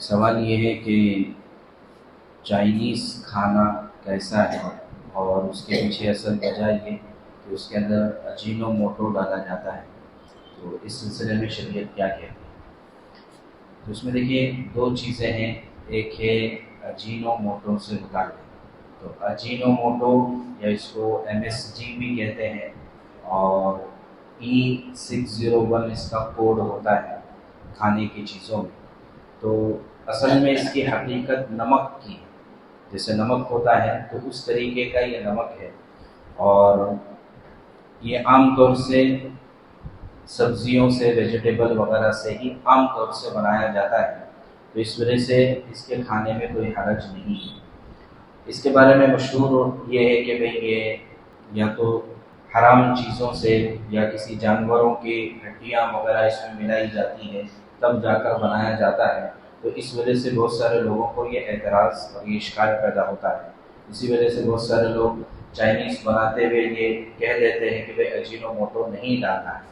سوال یہ ہے کہ چائنیز کھانا کیسا ہے اور اس کے پیچھے اصل وجہ یہ کہ اس کے اندر اجینو موٹو ڈالا جاتا ہے، تو اس سلسلے میں شریعت کیا کہتی ہے؟ تو اس میں دیکھیے دو چیزیں ہیں، ایک ہے اجینو موٹو سے متعلق، تو اجینو موٹو یا اس کو MSG بھی کہتے ہیں، اور E601 اس کا کوڈ ہوتا ہے کھانے کی چیزوں میں۔ تو اصل میں اس کی حقیقت نمک کی ہے، جیسے نمک ہوتا ہے تو اس طریقے کا یہ نمک ہے، اور یہ عام طور سے سبزیوں سے، ویجیٹیبل وغیرہ سے ہی عام طور سے بنایا جاتا ہے، تو اس وجہ سے اس کے کھانے میں کوئی حرج نہیں ہے۔ اس کے بارے میں مشہور یہ ہے کہ بھئی یہ یا تو حرام چیزوں سے یا کسی جانوروں کی ہڈیاں وغیرہ اس میں ملائی جاتی ہے تب جا کر بنایا جاتا ہے، تو اس وجہ سے بہت سارے لوگوں کو یہ اعتراض اور یہ اشکال پیدا ہوتا ہے۔ اسی وجہ سے بہت سارے لوگ چائنیز بناتے ہوئے یہ کہہ دیتے ہیں کہ بھئی اجینو موٹو نہیں ڈالنا ہے۔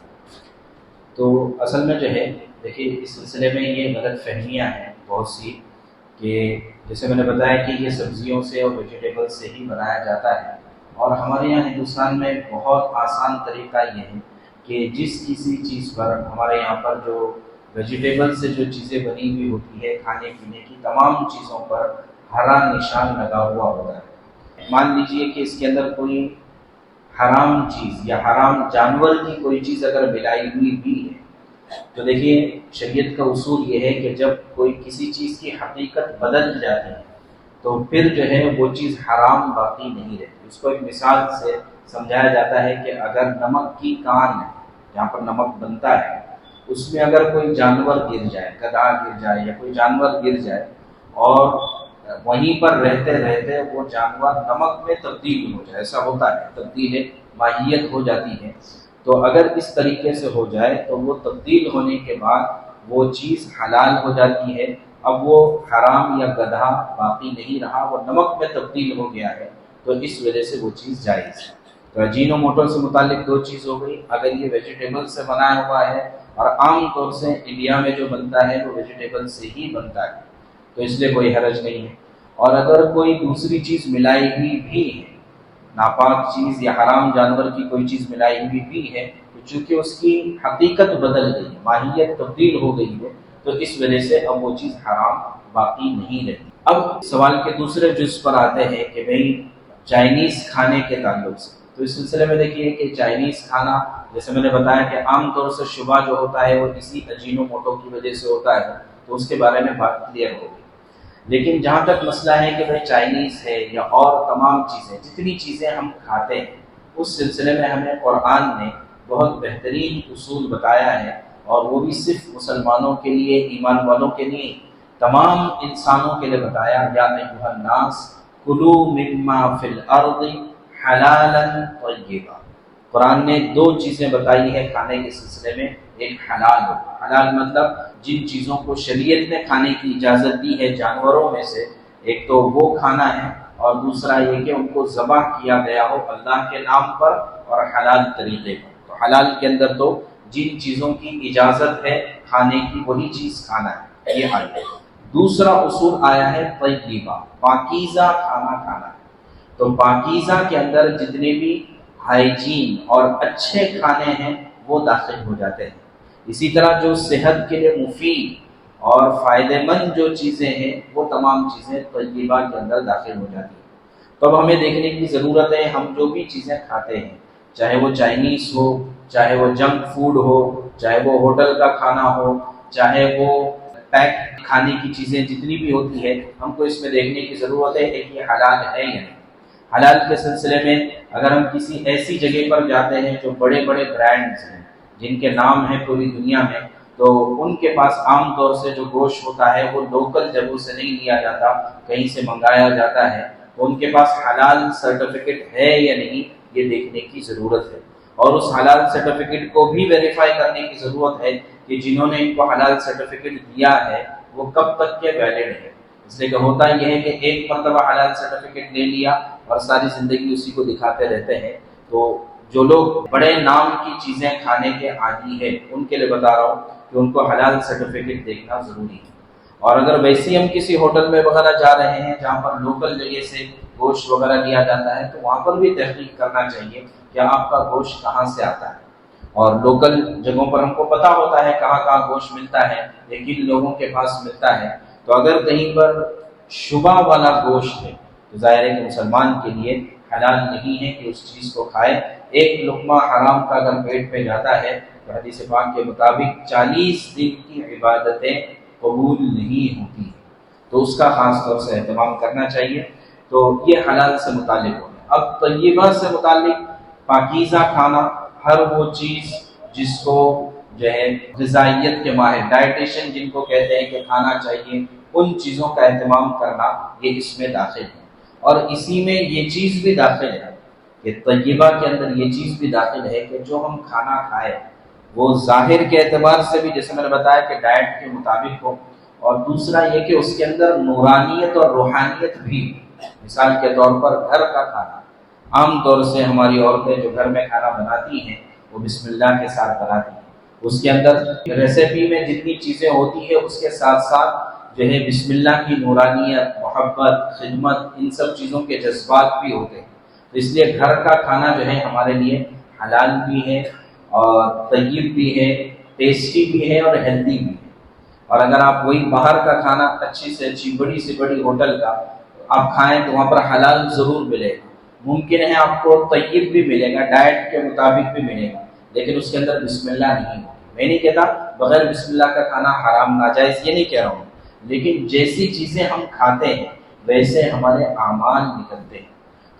تو اصل میں جو ہے دیکھیے اس سلسلے میں یہ غلط فہمیاں ہیں بہت سی، کہ جیسے میں نے بتایا کہ یہ سبزیوں سے اور ویجیٹیبل سے ہی بنایا جاتا ہے، اور ہمارے یہاں ہندوستان میں بہت آسان طریقہ یہ ہے کہ جس کسی چیز پر ہمارے یہاں پر جو ویجیٹیبل سے جو چیزیں بنی ہوئی ہوتی ہے کھانے پینے کی تمام چیزوں پر ہرا نشان لگا ہوا ہوتا ہے۔ مان لیجئے کہ اس کے اندر کوئی حرام چیز یا حرام جانور کی کوئی چیز اگر ملائی ہوئی بھی ہے، تو دیکھیے شریعت کا اصول یہ ہے کہ جب کوئی کسی چیز کی حقیقت بدل جاتی ہے تو پھر جو ہے وہ چیز حرام باقی نہیں رہتی۔ اس کو ایک مثال سے سمجھایا جاتا ہے کہ اگر نمک کی کان ہے جہاں پر نمک بنتا ہے، اس میں اگر کوئی جانور گر جائے، گدھا گر جائے یا کوئی جانور گر جائے، اور وہیں پر رہتے رہتے وہ جانور نمک میں تبدیل ہو جائے، ایسا ہوتا ہے، تبدیل ماہیت ہو جاتی ہے، تو اگر اس طریقے سے ہو جائے تو وہ تبدیل ہونے کے بعد وہ چیز حلال ہو جاتی ہے۔ اب وہ حرام یا گدھا باقی نہیں رہا، وہ نمک میں تبدیل ہو گیا ہے، تو اس وجہ سے وہ چیز جائز ہے۔ تو اجینو موٹو سے متعلق دو چیز ہو گئی، اگر یہ ویجیٹیبل سے بنایا ہوا ہے، اور عام طور سے انڈیا میں جو بنتا ہے وہ ویجیٹیبل سے ہی بنتا ہے، تو اس لیے کوئی حرج نہیں ہے۔ اور اگر کوئی دوسری چیز ملائی ہوئی بھی ہے، ناپاک چیز یا حرام جانور کی کوئی چیز ملائی ہوئی بھی ہے، تو چونکہ اس کی حقیقت بدل گئی ہے، ماہیت تبدیل ہو گئی ہے، تو اس وجہ سے اب وہ چیز حرام باقی نہیں رہتی۔ اب سوال کے دوسرے جز پر آتے ہیں کہ بھئی چائنیز کھانے کے تعلق سے، تو اس سلسلے میں دیکھیے کہ چائنیز کھانا جیسے میں نے بتایا کہ عام طور سے شبہ جو ہوتا ہے وہ اسی اجینو موٹو کی وجہ سے ہوتا ہے، تو اس کے بارے میں بات کلیئر ہوگی۔ لیکن جہاں تک مسئلہ ہے کہ بھئی چائنیز ہے یا اور تمام چیزیں، جتنی چیزیں ہم کھاتے ہیں، اس سلسلے میں ہمیں قرآن نے بہت بہترین اصول بتایا ہے، اور وہ بھی صرف مسلمانوں کے لیے، ایمان والوں کے لیے، تمام انسانوں کے لیے بتایا۔ یا ایھا الناس کلوا مما فی الارض حلالا طیبا۔ قرآن نے دو چیزیں بتائی ہیں کھانے کے سلسلے میں، ایک حلال ہو، حلال مطلب جن چیزوں کو شریعت نے کھانے کی اجازت دی ہے جانوروں میں سے، ایک تو وہ کھانا ہے، اور دوسرا یہ کہ ان کو ذبح کیا گیا ہو اللہ کے نام پر اور حلال طریقے پر۔ تو حلال کے اندر تو جن چیزوں کی اجازت ہے کھانے کی وہی چیز کھانا ہے، یہ حال ہے۔ دوسرا اصول آیا ہے طیبہ، پاکیزہ کھانا کھانا ہے۔ تو پاکیزہ کے اندر جتنے بھی ہائیجین اور اچھے کھانے ہیں وہ داخل ہو جاتے ہیں۔ اسی طرح جو صحت کے لیے مفید اور فائدہ مند جو چیزیں ہیں وہ تمام چیزیں طیبہ کے اندر داخل ہو جاتی ہیں۔ تو اب ہمیں دیکھنے کی ضرورت ہے ہم جو بھی چیزیں کھاتے ہیں، چاہے وہ چائنیز ہو، چاہے وہ جنک فوڈ ہو، چاہے وہ ہوٹل کا کھانا ہو، چاہے وہ پیک کھانے کی چیزیں جتنی بھی ہوتی ہے، ہم کو اس میں دیکھنے کی ضرورت ہے کہ یہ حلال ہے یا نہیں۔ حلال کے سلسلے میں اگر ہم کسی ایسی جگہ پر جاتے ہیں جو بڑے بڑے برانڈز ہیں جن کے نام ہیں پوری دنیا میں، تو ان کے پاس عام طور سے جو گوشت ہوتا ہے وہ لوکل جگہوں سے نہیں لیا جاتا، کہیں سے منگایا جاتا ہے، تو ان کے پاس حلال سرٹیفکیٹ ہے یا نہیں یہ دیکھنے کی ضرورت ہے، اور اس حلال سرٹیفکیٹ کو بھی ویریفائی کرنے کی ضرورت ہے کہ جنہوں نے ان کو حلال سرٹیفکیٹ دیا ہے وہ کب تک کے ویلڈ ہے۔ اس لیے کہ ہوتا یہ ہے کہ ایک مرتبہ حلال سرٹیفکیٹ لے لیا اور ساری زندگی اسی کو دکھاتے رہتے ہیں، تو جو لوگ بڑے نام کی چیزیں کھانے کے عادی ہیں ان کے لیے بتا رہا ہوں کہ ان کو حلال سرٹیفکیٹ دیکھنا ضروری ہے۔ اور اگر ویسے ہی ہم کسی ہوٹل میں وغیرہ جا رہے ہیں جہاں پر لوکل جگہ سے گوشت وغیرہ لیا جاتا ہے تو وہاں پر بھی تحقیق کرنا چاہیے کہ آپ کا گوشت کہاں سے آتا ہے. اور لوکل جگہوں پر ہم کو پتہ ہوتا ہے کہاں کہاں گوشت ملتا ہے، لیکن لوگوں کے پاس ملتا ہے. تو اگر کہیں پر شبہ والا گوشت ہے تو ظاہر ہے کہ مسلمان کے لیے حلال نہیں ہے کہ اس چیز کو کھائے. ایک لقمہ حرام کا اگر پیٹ پہ جاتا ہے تو حدیث پاک کے مطابق 40 دن کی عبادتیں قبول نہیں ہوتی، تو اس کا خاص طور سے اہتمام کرنا چاہیے. تو یہ حلال سے متعلق ہو گیا. اب طیبہ سے متعلق پاکیزہ کھانا، ہر وہ چیز جس کو جو ہے غذائیت کے ماہر ڈائٹیشین جن کو کہتے ہیں کہ کھانا چاہیے، ان چیزوں کا اہتمام کرنا یہ اس میں داخل ہے. اور اسی میں یہ چیز بھی داخل ہے کہ طیبہ کے اندر یہ چیز بھی داخل ہے کہ جو ہم کھانا کھائے وہ ظاہر کے اعتبار سے بھی جیسے میں نے بتایا کہ ڈائٹ کے مطابق ہو، اور دوسرا یہ کہ اس کے اندر نورانیت اور روحانیت بھی. مثال کے طور پر گھر کا کھانا، عام طور سے ہماری عورتیں جو گھر میں کھانا بناتی ہیں وہ بسم اللہ کے ساتھ بناتی ہیں. اس کے اندر ریسیپی میں جتنی چیزیں ہوتی ہیں اس کے ساتھ ساتھ جو ہے بسم اللہ کی نورانیت، محبت، خدمت، ان سب چیزوں کے جذبات بھی ہوتے ہیں. تو اس لیے گھر کا کھانا جو ہے ہمارے لیے حلال بھی ہے اور طیب بھی ہے، ٹیسٹی بھی ہے اور ہیلدی بھی ہے. اور اگر آپ وہی باہر کا کھانا اچھی سے اچھی بڑی سے بڑی ہوٹل کا آپ کھائیں تو وہاں پر حلال ضرور ملے گا. ممکن ہے آپ کو طیب بھی ملے گا، ڈائٹ کے مطابق بھی ملے گا، لیکن اس کے اندر بسم اللہ نہیں ہوگی. میں نہیں کہتا بغیر بسم اللہ کا کھانا حرام ناجائز، یہ نہیں کہہ رہا ہوں، لیکن جیسی چیزیں ہم کھاتے ہیں ویسے ہمارے اعمال نکلتے ہیں.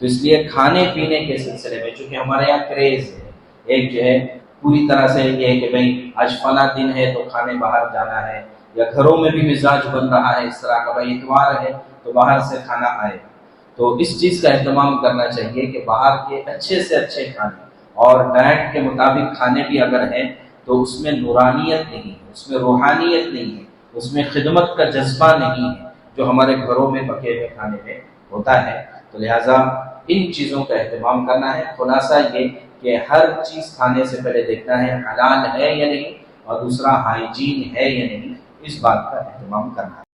تو اس لیے کھانے پینے کے سلسلے میں چونکہ ہمارے یہاں کریز ہے، ایک جو ہے پوری طرح سے یہ ہے کہ بھائی آج فلاں دن ہے تو کھانے باہر جانا ہے، یا گھروں میں بھی مزاج بن رہا ہے اس طرح کا بھائی اتوار ہے تو باہر سے کھانا آئے. تو اس چیز کا اہتمام کرنا چاہیے کہ باہر کے اچھے سے اچھے کھانے اور ڈائٹ کے مطابق کھانے بھی اگر ہیں تو اس میں نورانیت نہیں ہے، اس میں روحانیت نہیں ہے، اس میں خدمت کا جذبہ نہیں ہے جو ہمارے گھروں میں پکے ہوئے کھانے میں ہوتا ہے. تو لہٰذا ان چیزوں کا اہتمام کرنا ہے. خلاصہ یہ کہ ہر چیز کھانے سے پہلے دیکھنا ہے حلال ہے یا نہیں، اور دوسرا ہائیجین ہے یا نہیں، اس بات کا اہتمام کرنا ہے.